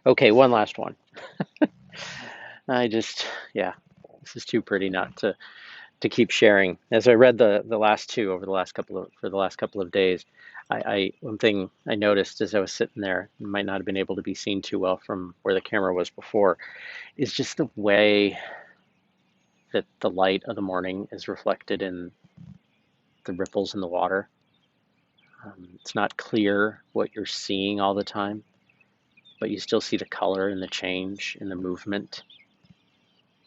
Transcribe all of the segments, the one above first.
Okay, one last one. I just, yeah, this is too pretty not to keep sharing. As I read the last two over the last couple of days, one thing I noticed as I was sitting there, it might not have been able to be seen too well from where the camera was before, is just the way that the light of the morning is reflected in the ripples in the water. It's not clear what you're seeing all the time, but you still see the color and the change and the movement.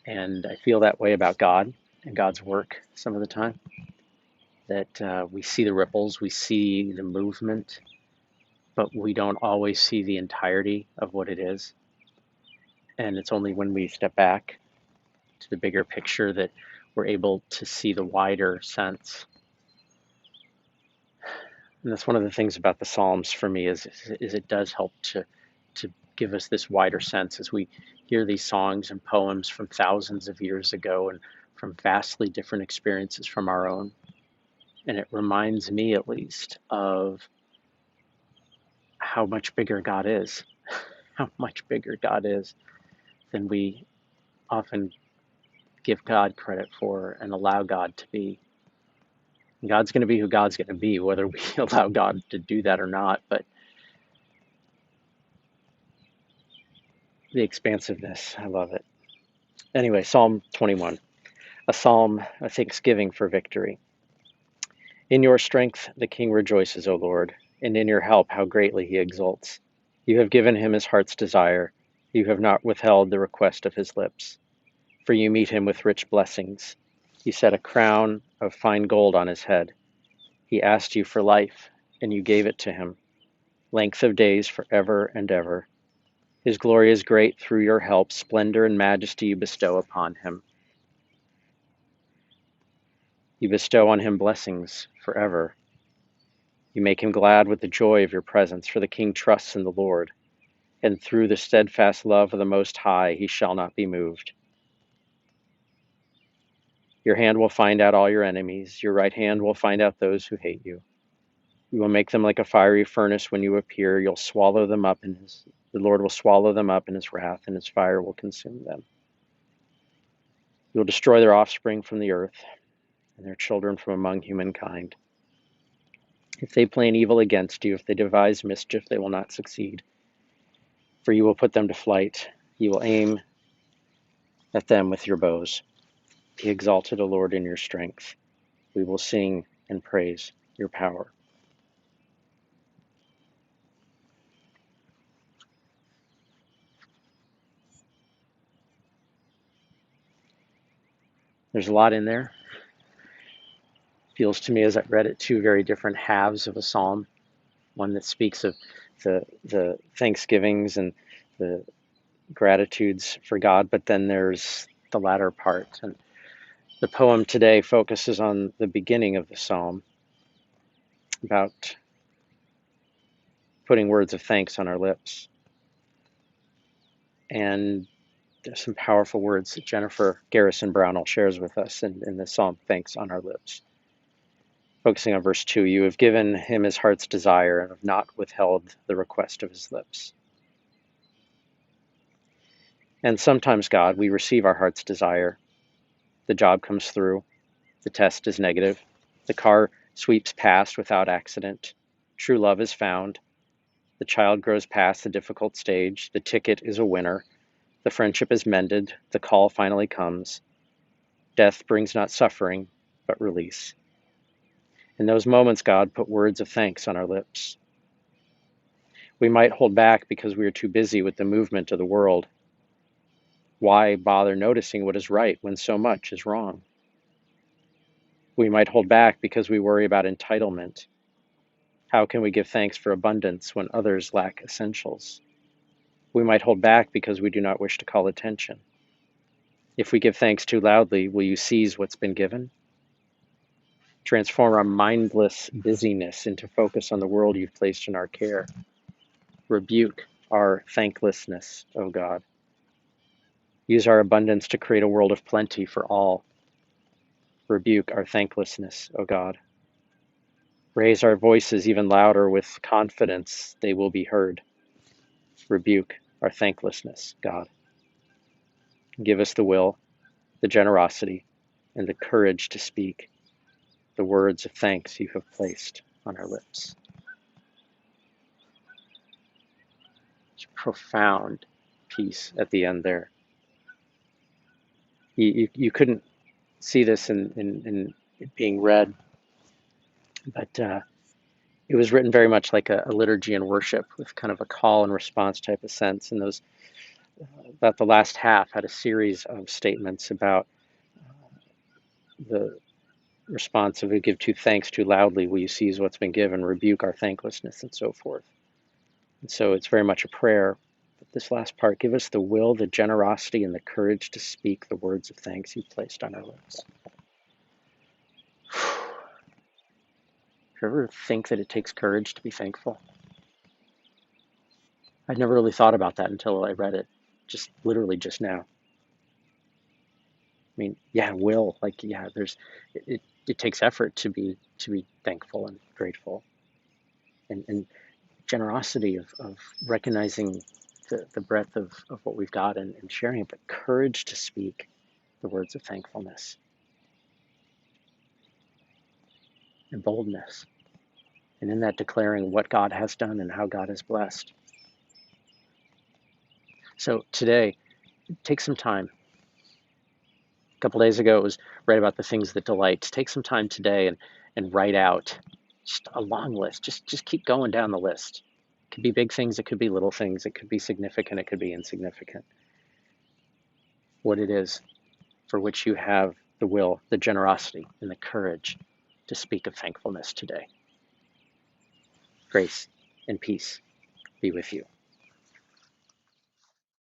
And I feel that way about God and God's work some of the time, that we see the ripples, we see the movement, but we don't always see the entirety of what it is. And it's only when we step back to the bigger picture that we're able to see the wider sense. And that's one of the things about the Psalms for me is it does help to give us this wider sense as we hear these songs and poems from thousands of years ago and from vastly different experiences from our own. And it reminds me, at least, of how much bigger God is, how much bigger God is than we often give God credit for and allow God to be. God's going to be who God's going to be, whether we allow God to do that or not. But the expansiveness, I love it. Anyway, Psalm 21, a psalm of thanksgiving for victory. In your strength the king rejoices, O Lord, and in your help how greatly he exults. You have given him his heart's desire. You have not withheld the request of his lips. For you meet him with rich blessings. You set a crown of fine gold on his head. He asked you for life, and you gave it to him, length of days forever and ever. His glory is great through your help. Splendor and majesty you bestow upon him. You bestow on him blessings forever. You make him glad with the joy of your presence, for the king trusts in the Lord, and through the steadfast love of the Most High he shall not be moved. Your hand will find out all your enemies. Your right hand will find out those who hate you. You will make them like a fiery furnace when you appear. You'll swallow them up the Lord will swallow them up in his wrath, and his fire will consume them. You'll destroy their offspring from the earth, and their children from among humankind. If they plan evil against you, if they devise mischief, they will not succeed. For you will put them to flight. You will aim at them with your bows. Be exalted, O Lord, in your strength. We will sing and praise your power. There's a lot in there. Feels to me as I read it two very different halves of a psalm. One that speaks of the thanksgivings and the gratitudes for God, but then there's the latter part. And the poem today focuses on the beginning of the psalm, about putting words of thanks on our lips. And there's some powerful words that Jennifer Garrison Brownell shares with us in the psalm, Thanks on Our Lips. Focusing on verse 2, you have given him his heart's desire and have not withheld the request of his lips. And sometimes, God, we receive our heart's desire. The job comes through. The test is negative. The car sweeps past without accident. True love is found. The child grows past the difficult stage. The ticket is a winner. The friendship is mended. The call finally comes. Death brings not suffering, but release. In those moments, God, put words of thanks on our lips. We might hold back because we are too busy with the movement of the world. Why bother noticing what is right when so much is wrong? We might hold back because we worry about entitlement. How can we give thanks for abundance when others lack essentials? We might hold back because we do not wish to call attention. If we give thanks too loudly, will you seize what's been given? Transform our mindless busyness into focus on the world you've placed in our care. Rebuke our thanklessness, O God. Use our abundance to create a world of plenty for all. Rebuke our thanklessness, O God. Raise our voices even louder with confidence they will be heard. Rebuke our thanklessness, God. Give us the will, the generosity, and the courage to speak the words of thanks you have placed on our lips. It's profound peace at the end there. You couldn't see this in it being read, but it was written very much like a liturgy and worship with kind of a call and response type of sense. And those about the last half had a series of statements about the response of we give too thanks too loudly, will you seize what's been given, rebuke our thanklessness, and so forth. And so it's very much a prayer. But this last part, give us the will, the generosity, and the courage to speak the words of thanks you've placed on our lips. Do you ever think that it takes courage to be thankful? I'd never really thought about that until I read it, just literally just now. I mean, yeah, will, like, yeah, it takes effort to be thankful and grateful, and generosity of recognizing the breadth of what we've got and sharing it, but courage to speak the words of thankfulness and boldness. And in that, declaring what God has done and how God has blessed. So today, take some time. A couple days ago, it was write about the things that delight. Take some time today and write out just a long list. Just keep going down the list. It could be big things, it could be little things, it could be significant, it could be insignificant. What it is for which you have the will, the generosity, and the courage to speak of thankfulness today. Grace and peace be with you.